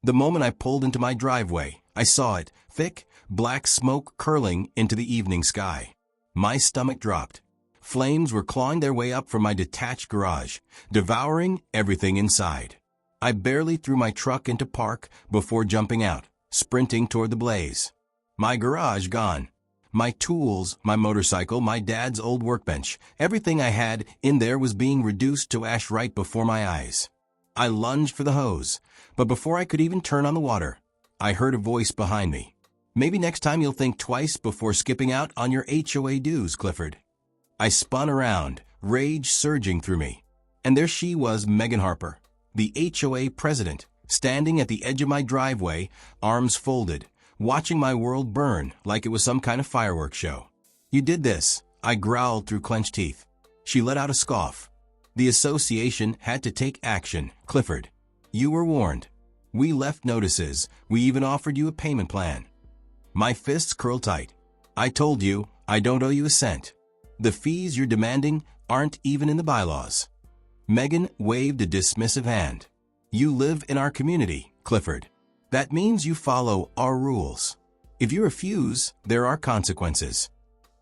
The moment I pulled into my driveway, I saw it, thick, black smoke curling into the evening sky. My stomach dropped. Flames were clawing their way up from my detached garage, devouring everything inside. I barely threw my truck into park before jumping out, sprinting toward the blaze. My garage gone. My tools, my motorcycle, my dad's old workbench, everything I had in there was being reduced to ash right before my eyes. I lunged for the hose, but before I could even turn on the water, I heard a voice behind me. Maybe next time you'll think twice before skipping out on your HOA dues, Clifford. I spun around, rage surging through me. And there she was, Megan Harper, the HOA president, standing at the edge of my driveway, arms folded, watching my world burn like it was some kind of fireworks show. "You did this," I growled through clenched teeth. She let out a scoff. "The association had to take action, Clifford. You were warned. We left notices. We even offered you a payment plan." My fists curled tight. "I told you, I don't owe you a cent. The fees you're demanding aren't even in the bylaws." Megan waved a dismissive hand. "You live in our community, Clifford. That means you follow our rules. If you refuse, there are consequences."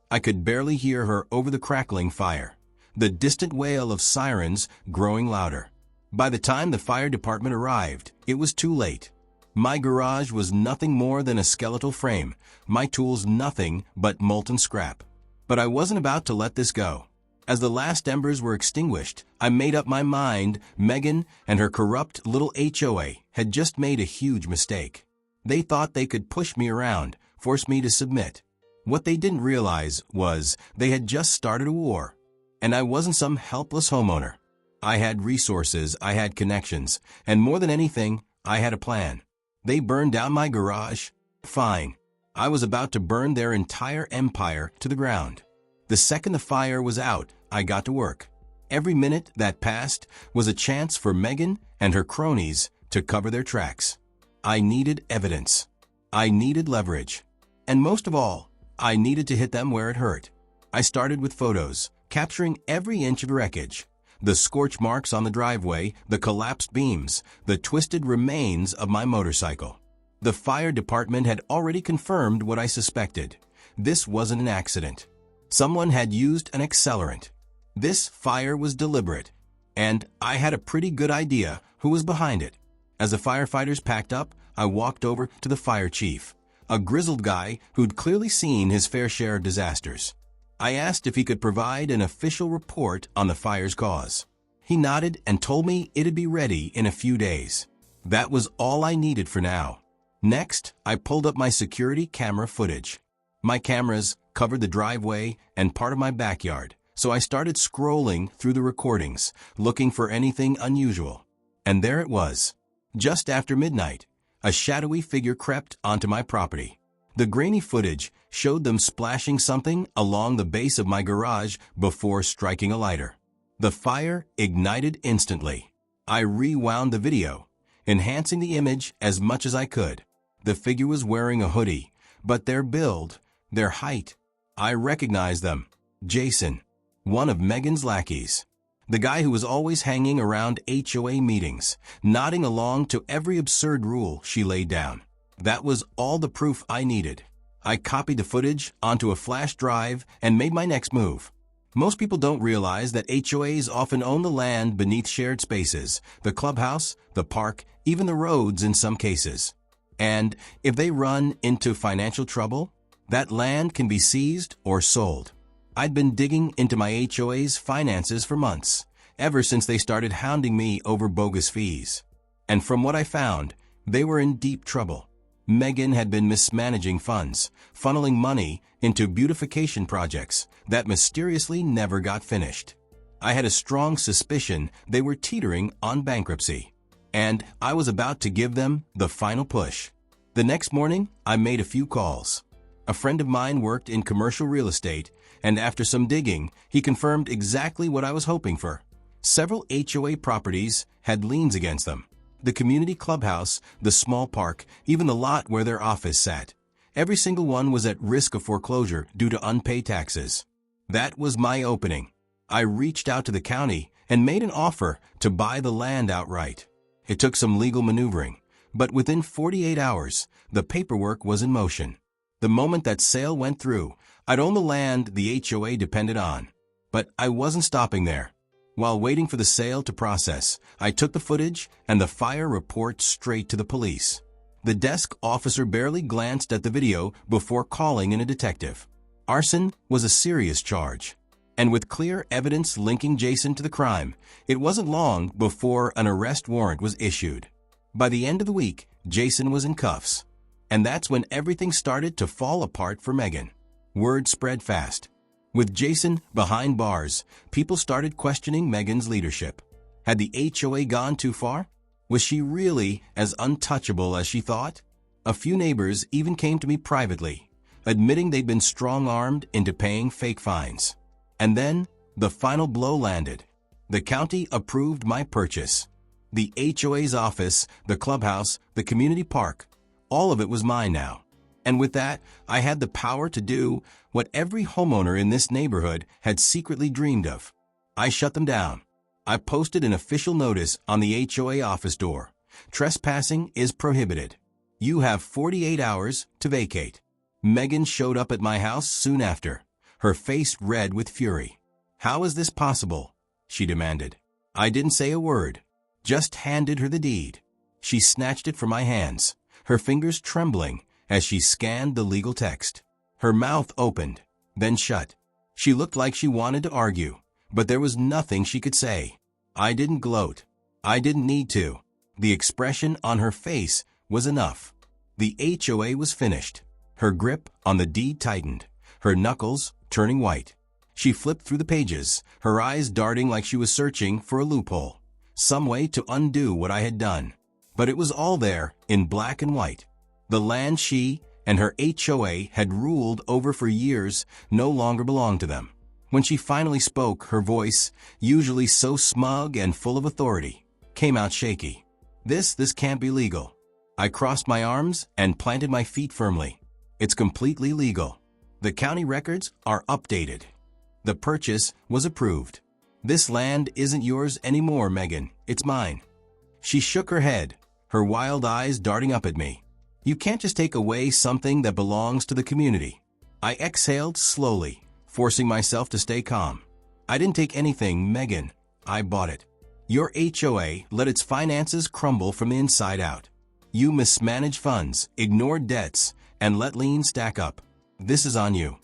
I could barely hear her over the crackling fire, the distant wail of sirens growing louder. By the time the fire department arrived, it was too late. My garage was nothing more than a skeletal frame, my tools nothing but molten scrap. But I wasn't about to let this go. As the last embers were extinguished, I made up my mind Megan and her corrupt little HOA had just made a huge mistake. They thought they could push me around, force me to submit. What they didn't realize was they had just started a war. And I wasn't some helpless homeowner. I had resources, I had connections, and more than anything, I had a plan. They burned down my garage? Fine. I was about to burn their entire empire to the ground. The second the fire was out, I got to work. Every minute that passed was a chance for Megan and her cronies to cover their tracks. I needed evidence. I needed leverage. And most of all, I needed to hit them where it hurt. I started with photos, capturing every inch of wreckage. The scorch marks on the driveway, the collapsed beams, the twisted remains of my motorcycle. The fire department had already confirmed what I suspected. This wasn't an accident. Someone had used an accelerant. This fire was deliberate, and I had a pretty good idea who was behind it. As the firefighters packed up, I walked over to the fire chief, a grizzled guy who'd clearly seen his fair share of disasters. I asked if he could provide an official report on the fire's cause. He nodded and told me it'd be ready in a few days. That was all I needed for now. Next, I pulled up my security camera footage. My cameras covered the driveway and part of my backyard, so I started scrolling through the recordings, looking for anything unusual. And there it was. Just after midnight, a shadowy figure crept onto my property. The grainy footage showed them splashing something along the base of my garage before striking a lighter. The fire ignited instantly. I rewound the video, enhancing the image as much as I could. The figure was wearing a hoodie, but their build, their height, I recognized them. Jason, one of Megan's lackeys. The guy who was always hanging around HOA meetings, nodding along to every absurd rule she laid down. That was all the proof I needed. I copied the footage onto a flash drive and made my next move. Most people don't realize that HOAs often own the land beneath shared spaces, the clubhouse, the park, even the roads in some cases. And if they run into financial trouble, that land can be seized or sold. I'd been digging into my HOA's finances for months, ever since they started hounding me over bogus fees. And from what I found, they were in deep trouble. Megan had been mismanaging funds, funneling money into beautification projects that mysteriously never got finished. I had a strong suspicion they were teetering on bankruptcy, and I was about to give them the final push. The next morning, I made a few calls. A friend of mine worked in commercial real estate, and after some digging, he confirmed exactly what I was hoping for. Several HOA properties had liens against them. The community clubhouse, the small park, even the lot where their office sat. Every single one was at risk of foreclosure due to unpaid taxes. That was my opening. I reached out to the county and made an offer to buy the land outright. It took some legal maneuvering, But within 48 hours, the paperwork was in motion. The moment that sale went through, I'd own the land the HOA depended on. But I wasn't stopping there. While waiting for the sale to process, I took the footage and the fire report straight to the police. The desk officer barely glanced at the video before calling in a detective. Arson was a serious charge. And with clear evidence linking Jason to the crime, it wasn't long before an arrest warrant was issued. By the end of the week, Jason was in cuffs. And that's when everything started to fall apart for Megan. Word spread fast. With Jason behind bars, people started questioning Megan's leadership. Had the HOA gone too far? Was she really as untouchable as she thought? A few neighbors even came to me privately, admitting they'd been strong-armed into paying fake fines. And then, the final blow landed. The county approved my purchase. The HOA's office, the clubhouse, the community park, all of it was mine now. And with that, I had the power to do what every homeowner in this neighborhood had secretly dreamed of. I shut them down. I posted an official notice on the HOA office door. Trespassing is prohibited. You have 48 hours to vacate. Megan showed up at my house soon after, her face red with fury. "How is this possible?" she demanded. I didn't say a word, just handed her the deed. She snatched it from my hands, her fingers trembling as she scanned the legal text. Her mouth opened, then shut. She looked like she wanted to argue, but there was nothing she could say. I didn't gloat. I didn't need to. The expression on her face was enough. The HOA was finished. Her grip on the deed tightened, her knuckles turning white. She flipped through the pages, her eyes darting like she was searching for a loophole, some way to undo what I had done. But it was all there, in black and white. The land she and her HOA had ruled over for years no longer belonged to them. When she finally spoke, her voice, usually so smug and full of authority, came out shaky. This can't be legal." I crossed my arms and planted my feet firmly. "It's completely legal. The county records are updated. The purchase was approved. This land isn't yours anymore, Megan. It's mine." She shook her head, her wild eyes darting up at me. "You can't just take away something that belongs to the community." I exhaled slowly, forcing myself to stay calm. "I didn't take anything, Megan. I bought it. Your HOA let its finances crumble from the inside out. You mismanaged funds, ignored debts, and let liens stack up. This is on you."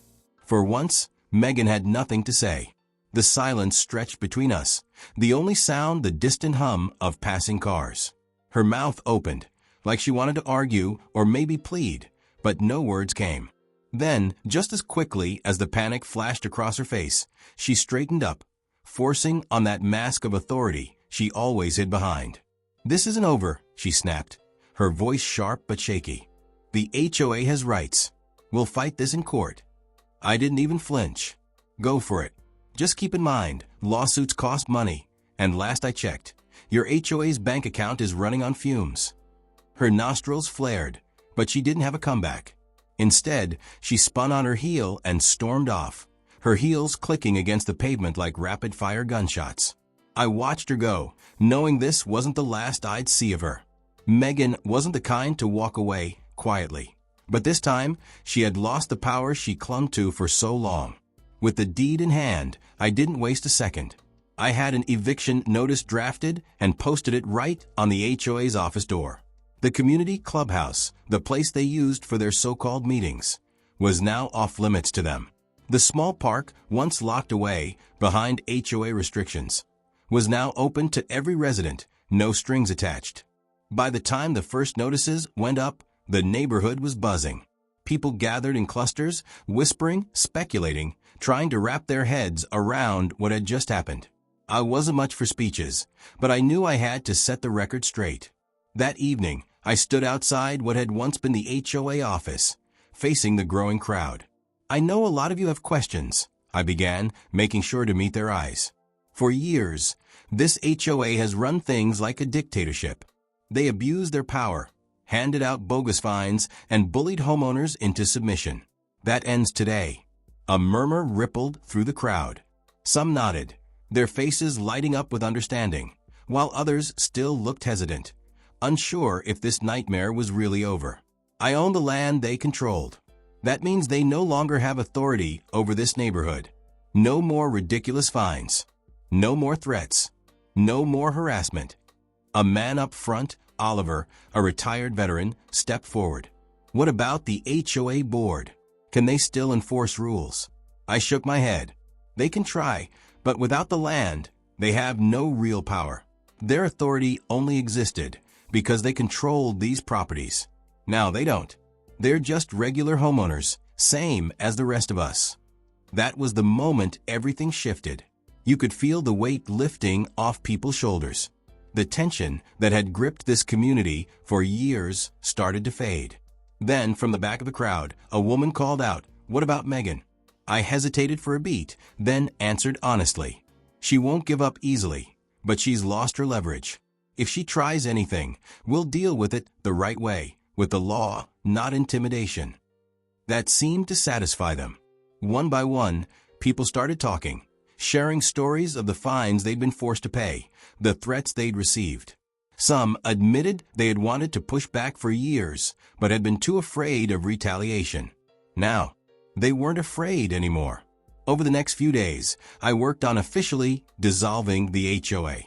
For once, Megan had nothing to say. The silence stretched between us, the only sound the distant hum of passing cars. Her mouth opened, like she wanted to argue or maybe plead, but no words came. Then, just as quickly as the panic flashed across her face, she straightened up, forcing on that mask of authority she always hid behind. "This isn't over," she snapped, her voice sharp but shaky. "The HOA has rights. We'll fight this in court." I didn't even flinch. "Go for it. Just keep in mind, lawsuits cost money, and last I checked, your HOA's bank account is running on fumes." Her nostrils flared, but she didn't have a comeback. Instead, she spun on her heel and stormed off, her heels clicking against the pavement like rapid-fire gunshots. I watched her go, knowing this wasn't the last I'd see of her. Megan wasn't the kind to walk away quietly, but this time she had lost the power she clung to for so long. With the deed in hand, I didn't waste a second. I had an eviction notice drafted and posted it right on the HOA's office door. The community clubhouse, the place they used for their so-called meetings, was now off-limits to them. The small park, once locked away behind HOA restrictions, was now open to every resident, no strings attached. By the time the first notices went up, the neighborhood was buzzing. People gathered in clusters, whispering, speculating, trying to wrap their heads around what had just happened. I wasn't much for speeches, but I knew I had to set the record straight. That evening, I stood outside what had once been the HOA office, facing the growing crowd. "I know a lot of you have questions," I began, making sure to meet their eyes. "For years, this HOA has run things like a dictatorship. They abused their power, handed out bogus fines, and bullied homeowners into submission. That ends today." A murmur rippled through the crowd. Some nodded, their faces lighting up with understanding, while others still looked hesitant. unsure if this nightmare was really over. I own the land they controlled. That means they no longer have authority over this neighborhood. No more ridiculous fines. No more threats. No more harassment. A man up front, Oliver, a retired veteran, stepped forward. What about the HOA board? Can they still enforce rules? I shook my head. They can try, but without the land, they have no real power. Their authority only existed because they controlled these properties. Now they don't. They're just regular homeowners, same as the rest of us. That was the moment everything shifted. You could feel the weight lifting off people's shoulders. The tension that had gripped this community for years started to fade. Then, from the back of the crowd, a woman called out, "What about Megan?" I hesitated for a beat, then answered honestly. She won't give up easily, but she's lost her leverage. If she tries anything, we'll deal with it the right way, with the law, not intimidation. That seemed to satisfy them. One by one, people started talking, sharing stories of the fines they'd been forced to pay, the threats they'd received. Some admitted they had wanted to push back for years, but had been too afraid of retaliation. Now, they weren't afraid anymore. Over the next few days, I worked on officially dissolving the HOA.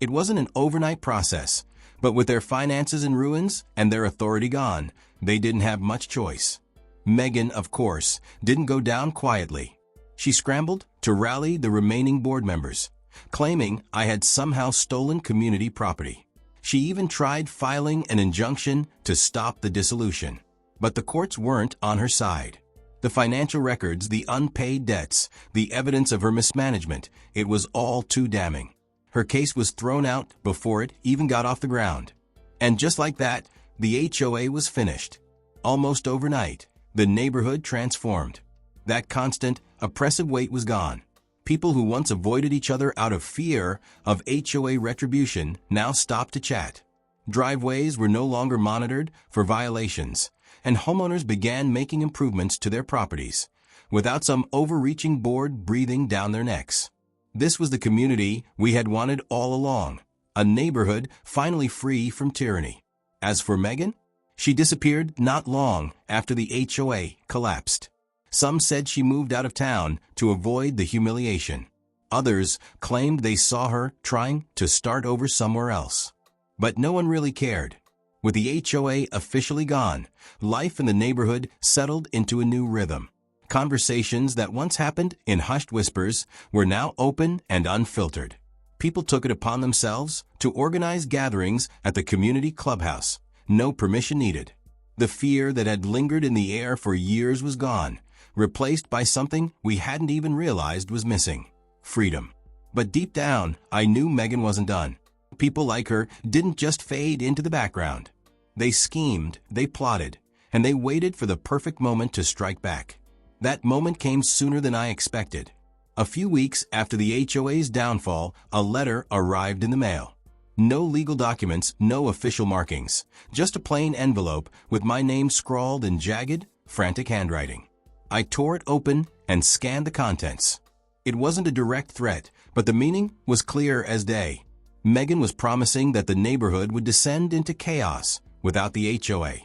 It wasn't an overnight process, but with their finances in ruins and their authority gone, they didn't have much choice. Megan, of course, didn't go down quietly. She scrambled to rally the remaining board members, claiming I had somehow stolen community property. She even tried filing an injunction to stop the dissolution. But the courts weren't on her side. The financial records, the unpaid debts, the evidence of her mismanagement, it was all too damning. Her case was thrown out before it even got off the ground. And just like that, the HOA was finished. Almost overnight, the neighborhood transformed. That constant, oppressive weight was gone. People who once avoided each other out of fear of HOA retribution now stopped to chat. Driveways were no longer monitored for violations, and homeowners began making improvements to their properties without some overreaching board breathing down their necks. This was the community we had wanted all along, a neighborhood finally free from tyranny. As for Megan, she disappeared not long after the HOA collapsed. Some said she moved out of town to avoid the humiliation. Others claimed they saw her trying to start over somewhere else. But no one really cared. With the HOA officially gone, life in the neighborhood settled into a new rhythm. Conversations that once happened in hushed whispers were now open and unfiltered. People took it upon themselves to organize gatherings at the community clubhouse. No permission needed. The fear that had lingered in the air for years was gone, replaced by something we hadn't even realized was missing: freedom. But deep down, I knew Megan wasn't done. People like her didn't just fade into the background. They schemed, they plotted, and they waited for the perfect moment to strike back. That moment came sooner than I expected. A few weeks after the HOA's downfall, a letter arrived in the mail. No legal documents, no official markings, just a plain envelope with my name scrawled in jagged, frantic handwriting. I tore it open and scanned the contents. It wasn't a direct threat, but the meaning was clear as day. Megan was promising that the neighborhood would descend into chaos without the HOA.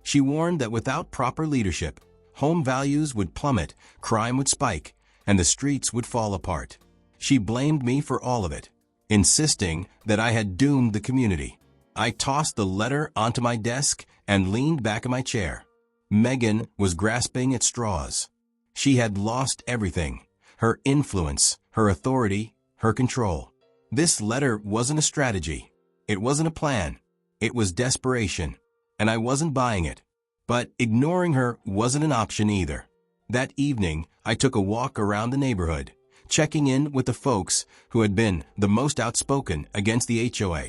She warned that without proper leadership, home values would plummet, crime would spike, and the streets would fall apart. She blamed me for all of it, insisting that I had doomed the community. I tossed the letter onto my desk and leaned back in my chair. Megan was grasping at straws. She had lost everything: her influence, her authority, her control. This letter wasn't a strategy. It wasn't a plan. It was desperation, and I wasn't buying it. But ignoring her wasn't an option either. That evening, I took a walk around the neighborhood, checking in with the folks who had been the most outspoken against the HOA.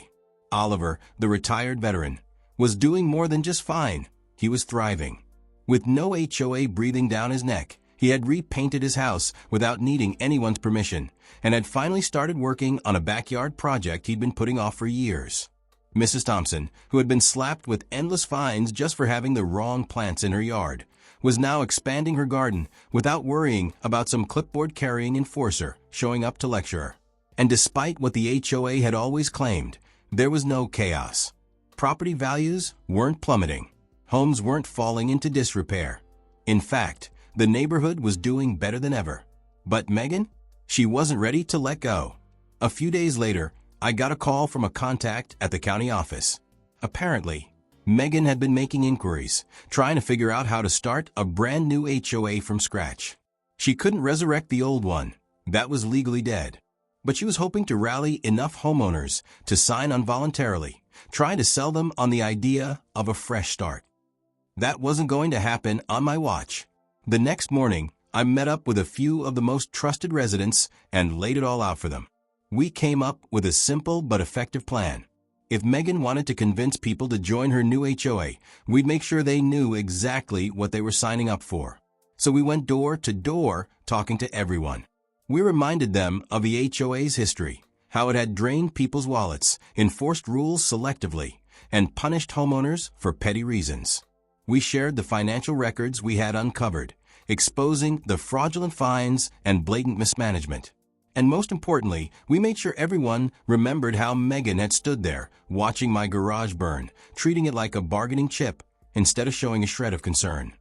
Oliver, the retired veteran, was doing more than just fine. He was thriving. With no HOA breathing down his neck, he had repainted his house without needing anyone's permission and had finally started working on a backyard project he'd been putting off for years. Mrs. Thompson, who had been slapped with endless fines just for having the wrong plants in her yard, was now expanding her garden without worrying about some clipboard-carrying enforcer showing up to lecture her. And despite what the HOA had always claimed, there was no chaos. Property values weren't plummeting. Homes weren't falling into disrepair. In fact, the neighborhood was doing better than ever. But Megan? She wasn't ready to let go. A few days later, I got a call from a contact at the county office. Apparently, Megan had been making inquiries, trying to figure out how to start a brand new HOA from scratch. She couldn't resurrect the old one. That was legally dead. But she was hoping to rally enough homeowners to sign on voluntarily, trying to sell them on the idea of a fresh start. That wasn't going to happen on my watch. The next morning, I met up with a few of the most trusted residents and laid it all out for them. We came up with a simple but effective plan. If Megan wanted to convince people to join her new HOA, we'd make sure they knew exactly what they were signing up for. So we went door to door talking to everyone. We reminded them of the HOA's history, how it had drained people's wallets, enforced rules selectively, and punished homeowners for petty reasons. We shared the financial records we had uncovered, exposing the fraudulent fines and blatant mismanagement. And most importantly, we made sure everyone remembered how Megan had stood there, watching my garage burn, treating it like a bargaining chip instead of showing a shred of concern.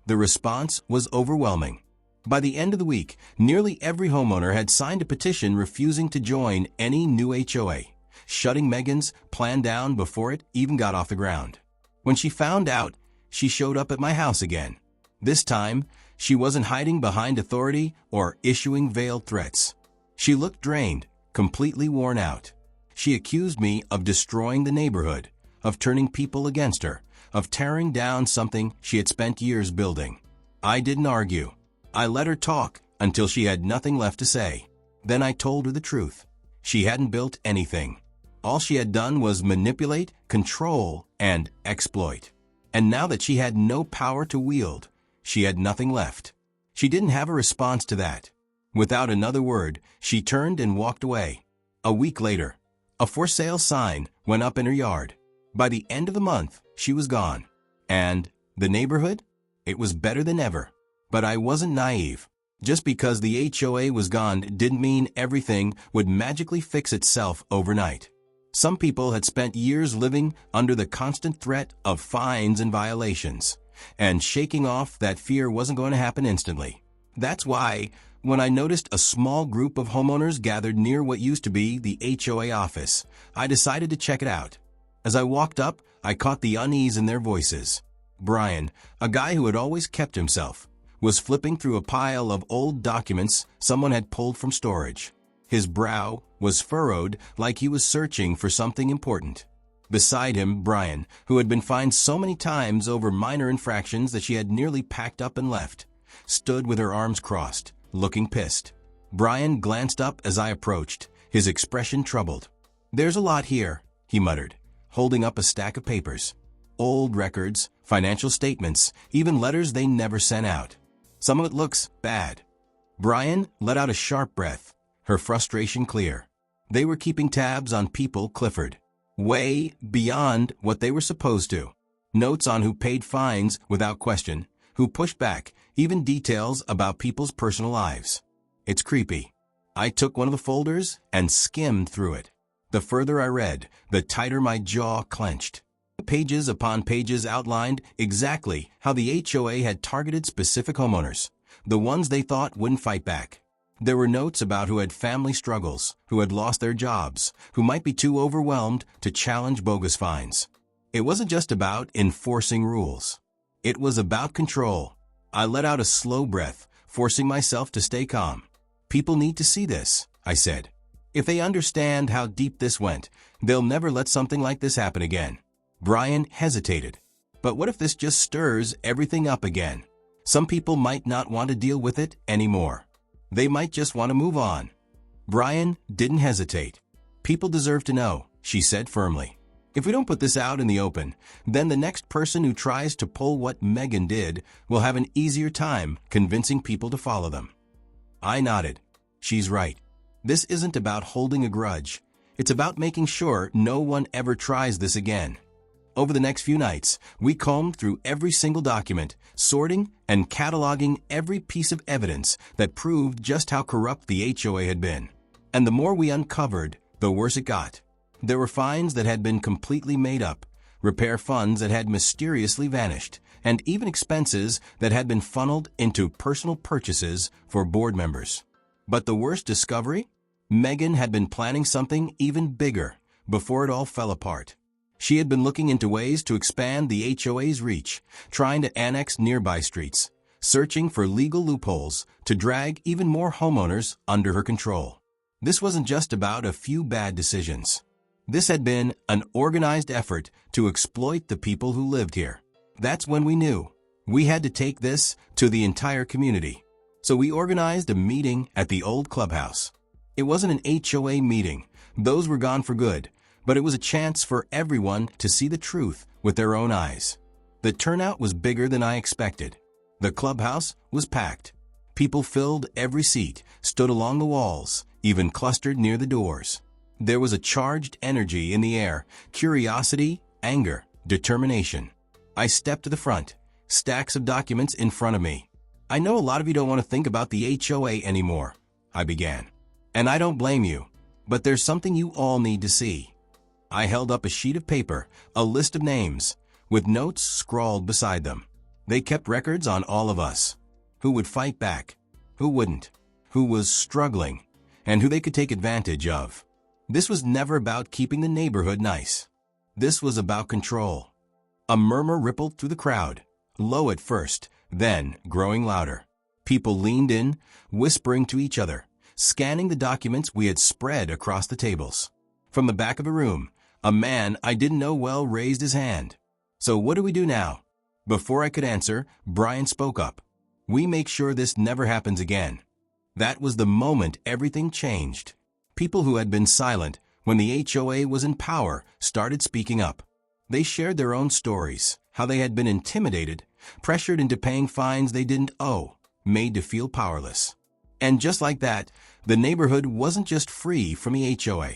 The response was overwhelming. By the end of the week, nearly every homeowner had signed a petition refusing to join any new HOA, shutting Megan's plan down before it even got off the ground. When she found out, she showed up at my house again. This time, she wasn't hiding behind authority or issuing veiled threats. She looked drained, completely worn out. She accused me of destroying the neighborhood, of turning people against her, of tearing down something she had spent years building. I didn't argue. I let her talk until she had nothing left to say. Then I told her the truth. She hadn't built anything. All she had done was manipulate, control, and exploit. And now that she had no power to wield, she had nothing left. She didn't have a response to that. Without another word, she turned and walked away. A week later, a for sale sign went up in her yard. By the end of the month, she was gone. And the neighborhood? It was better than ever. But I wasn't naive. Just because the HOA was gone didn't mean everything would magically fix itself overnight. Some people had spent years living under the constant threat of fines and violations, and shaking off that fear wasn't going to happen instantly. That's why, when I noticed a small group of homeowners gathered near what used to be the HOA office, I decided to check it out. As I walked up, I caught the unease in their voices. Brian, a guy who had always kept himself, was flipping through a pile of old documents someone had pulled from storage. His brow was furrowed like he was searching for something important. Beside him, Brian, who had been fined so many times over minor infractions that she had nearly packed up and left, stood with her arms crossed, looking pissed. Brian glanced up as I approached, his expression troubled. "There's a lot here," he muttered, holding up a stack of papers. Old records, financial statements, even letters they never sent out. Some of it looks bad. Brian let out a sharp breath, her frustration clear. They were keeping tabs on people Clifford, way beyond what they were supposed to. Notes on who paid fines without question, who pushed back, even details about people's personal lives. It's creepy. I took one of the folders and skimmed through it. The further I read, the tighter my jaw clenched. Pages upon pages outlined exactly how the HOA had targeted specific homeowners, the ones they thought wouldn't fight back. There were notes about who had family struggles, who had lost their jobs, who might be too overwhelmed to challenge bogus fines. It wasn't just about enforcing rules. It was about control. I let out a slow breath, forcing myself to stay calm. People need to see this, I said. If they understand how deep this went, they'll never let something like this happen again. Brian hesitated. But what if this just stirs everything up again? Some people might not want to deal with it anymore. They might just want to move on. Brian didn't hesitate. People deserve to know, she said firmly. If we don't put this out in the open, then the next person who tries to pull what Megan did will have an easier time convincing people to follow them. I nodded. She's right. This isn't about holding a grudge. It's about making sure no one ever tries this again. Over the next few nights, we combed through every single document, sorting and cataloging every piece of evidence that proved just how corrupt the HOA had been. And the more we uncovered, the worse it got. There were fines that had been completely made up, repair funds that had mysteriously vanished, and even expenses that had been funneled into personal purchases for board members. But the worst discovery? Megan had been planning something even bigger before it all fell apart. She had been looking into ways to expand the HOA's reach, trying to annex nearby streets, searching for legal loopholes to drag even more homeowners under her control. This wasn't just about a few bad decisions. This had been an organized effort to exploit the people who lived here. That's when we knew we had to take this to the entire community. So we organized a meeting at the old clubhouse. It wasn't an HOA meeting. Those were gone for good, but it was a chance for everyone to see the truth with their own eyes. The turnout was bigger than I expected. The clubhouse was packed. People filled every seat, stood along the walls, even clustered near the doors. There was a charged energy in the air, curiosity, anger, determination. I stepped to the front, stacks of documents in front of me. I know a lot of you don't want to think about the HOA anymore, I began. And I don't blame you, but there's something you all need to see. I held up a sheet of paper, a list of names, with notes scrawled beside them. They kept records on all of us. Who would fight back, who wouldn't, who was struggling, and who they could take advantage of. This was never about keeping the neighborhood nice. This was about control. A murmur rippled through the crowd, low at first, then growing louder. People leaned in, whispering to each other, scanning the documents we had spread across the tables. From the back of the room, a man I didn't know well raised his hand. So what do we do now? Before I could answer, Brian spoke up. We make sure this never happens again. That was the moment everything changed. People who had been silent when the HOA was in power started speaking up. They shared their own stories, how they had been intimidated, pressured into paying fines they didn't owe, made to feel powerless. And just like that, the neighborhood wasn't just free from the HOA.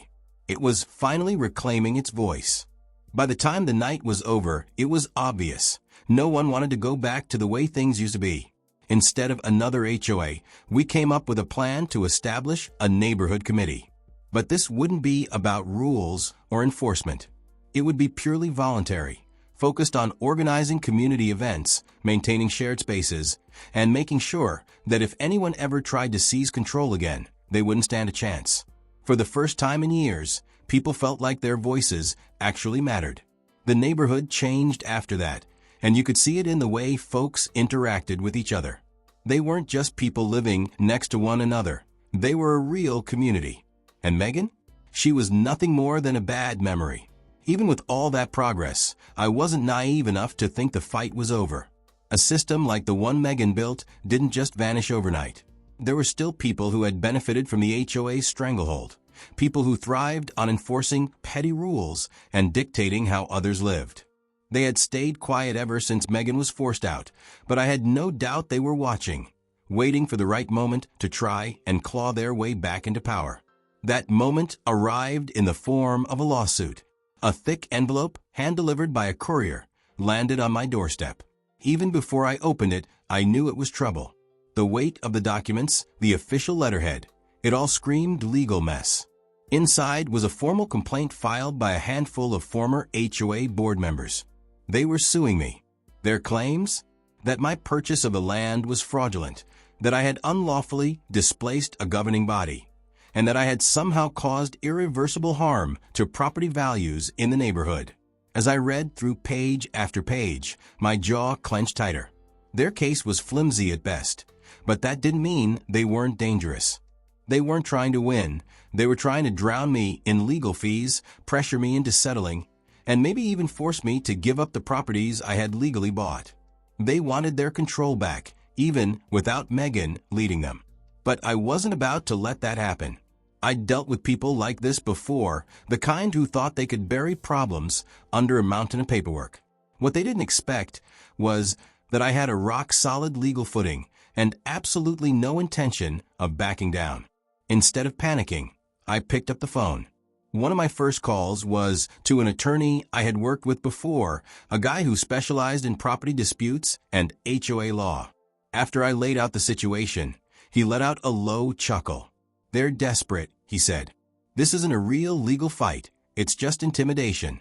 It was finally reclaiming its voice. By the time the night was over, it was obvious. No one wanted to go back to the way things used to be. Instead of another HOA, we came up with a plan to establish a neighborhood committee. But this wouldn't be about rules or enforcement. It would be purely voluntary, focused on organizing community events, maintaining shared spaces, and making sure that if anyone ever tried to seize control again, they wouldn't stand a chance. For the first time in years, people felt like their voices actually mattered. The neighborhood changed after that, and you could see it in the way folks interacted with each other. They weren't just people living next to one another. They were a real community. And Megan? She was nothing more than a bad memory. Even with all that progress, I wasn't naive enough to think the fight was over. A system like the one Megan built didn't just vanish overnight. There were still people who had benefited from the HOA's stranglehold, people who thrived on enforcing petty rules and dictating how others lived. They had stayed quiet ever since Megan was forced out, but I had no doubt they were watching, waiting for the right moment to try and claw their way back into power. That moment arrived in the form of a lawsuit. A thick envelope, hand-delivered by a courier, landed on my doorstep. Even before I opened it, I knew it was trouble. The weight of the documents, the official letterhead, it all screamed legal mess. Inside was a formal complaint filed by a handful of former HOA board members. They were suing me. Their claims? That my purchase of the land was fraudulent, that I had unlawfully displaced a governing body, and that I had somehow caused irreversible harm to property values in the neighborhood. As I read through page after page, my jaw clenched tighter. Their case was flimsy at best, but that didn't mean they weren't dangerous. They weren't trying to win. They were trying to drown me in legal fees, pressure me into settling, and maybe even force me to give up the properties I had legally bought. They wanted their control back, even without Megan leading them. But I wasn't about to let that happen. I'd dealt with people like this before, the kind who thought they could bury problems under a mountain of paperwork. What they didn't expect was that I had a rock-solid legal footing and absolutely no intention of backing down. Instead of panicking, I picked up the phone. One of my first calls was to an attorney I had worked with before, a guy who specialized in property disputes and HOA law. After I laid out the situation, he let out a low chuckle. "They're desperate," he said. "This isn't a real legal fight. It's just intimidation."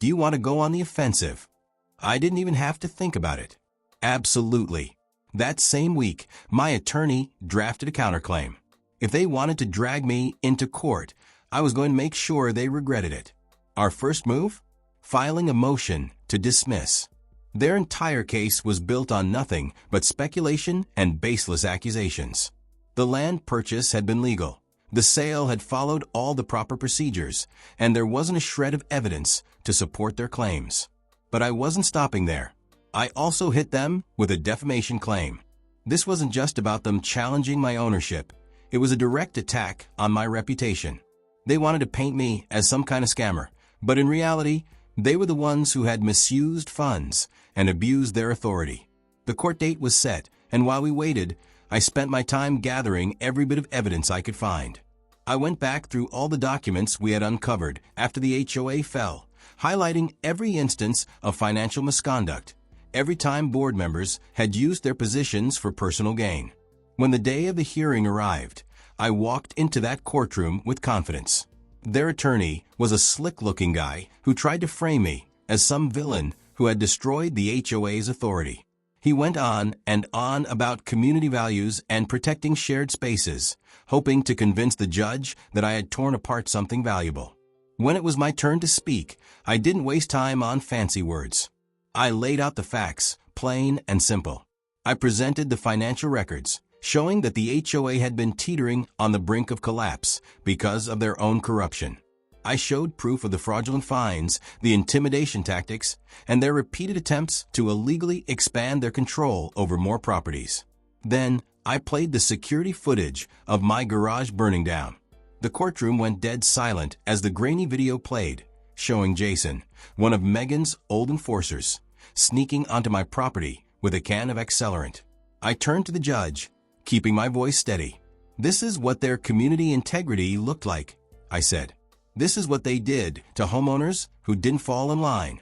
Do you want to go on the offensive? I didn't even have to think about it. Absolutely. That same week, my attorney drafted a counterclaim. If they wanted to drag me into court, I was going to make sure they regretted it. Our first move? Filing a motion to dismiss. Their entire case was built on nothing but speculation and baseless accusations. The land purchase had been legal. The sale had followed all the proper procedures, and there wasn't a shred of evidence to support their claims. But I wasn't stopping there. I also hit them with a defamation claim. This wasn't just about them challenging my ownership. It was a direct attack on my reputation. They wanted to paint me as some kind of scammer, but in reality, they were the ones who had misused funds and abused their authority. The court date was set, and while we waited, I spent my time gathering every bit of evidence I could find. I went back through all the documents we had uncovered after the HOA fell, highlighting every instance of financial misconduct, every time board members had used their positions for personal gain. When the day of the hearing arrived, I walked into that courtroom with confidence. Their attorney was a slick-looking guy who tried to frame me as some villain who had destroyed the HOA's authority. He went on and on about community values and protecting shared spaces, hoping to convince the judge that I had torn apart something valuable. When it was my turn to speak, I didn't waste time on fancy words. I laid out the facts, plain and simple. I presented the financial records, showing that the HOA had been teetering on the brink of collapse because of their own corruption. I showed proof of the fraudulent fines, the intimidation tactics, and their repeated attempts to illegally expand their control over more properties. Then, I played the security footage of my garage burning down. The courtroom went dead silent as the grainy video played, showing Jason, one of Megan's old enforcers, sneaking onto my property with a can of accelerant. I turned to the judge, keeping my voice steady. "This is what their community integrity looked like," I said. "This is what they did to homeowners who didn't fall in line."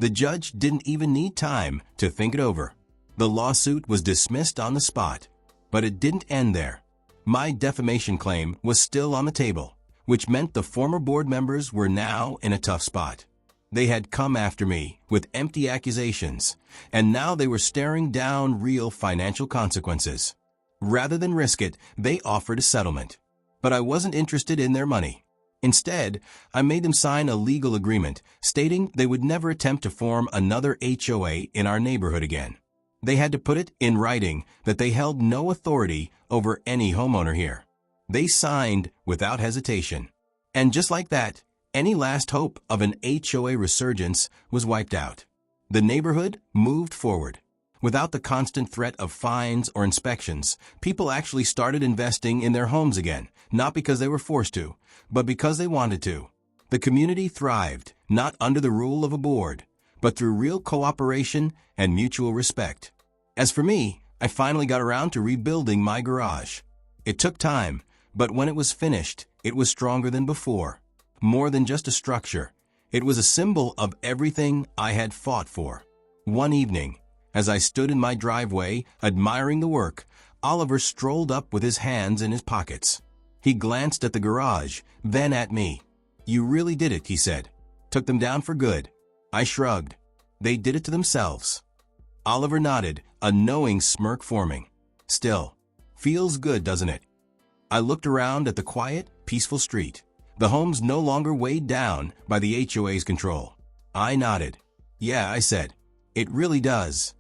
The judge didn't even need time to think it over. The lawsuit was dismissed on the spot. But it didn't end there. My defamation claim was still on the table, which meant the former board members were now in a tough spot. They had come after me with empty accusations, and now they were staring down real financial consequences. Rather than risk it, they offered a settlement. But I wasn't interested in their money. Instead, I made them sign a legal agreement stating they would never attempt to form another HOA in our neighborhood again. They had to put it in writing that they held no authority over any homeowner here. They signed without hesitation. And just like that, any last hope of an HOA resurgence was wiped out. The neighborhood moved forward. Without the constant threat of fines or inspections, people actually started investing in their homes again, not because they were forced to, but because they wanted to. The community thrived, not under the rule of a board, but through real cooperation and mutual respect. As for me, I finally got around to rebuilding my garage. It took time, but when it was finished, it was stronger than before. More than just a structure, it was a symbol of everything I had fought for. One evening, as I stood in my driveway admiring the work, Oliver strolled up with his hands in his pockets. He glanced at the garage, then at me. "You really did it," he said. "Took them down for good." I shrugged. "They did it to themselves." Oliver nodded, a knowing smirk forming. "Still, feels good, doesn't it?" I looked around at the quiet, peaceful street. The homes no longer weighed down by the HOA's control. I nodded. "Yeah," I said. "It really does."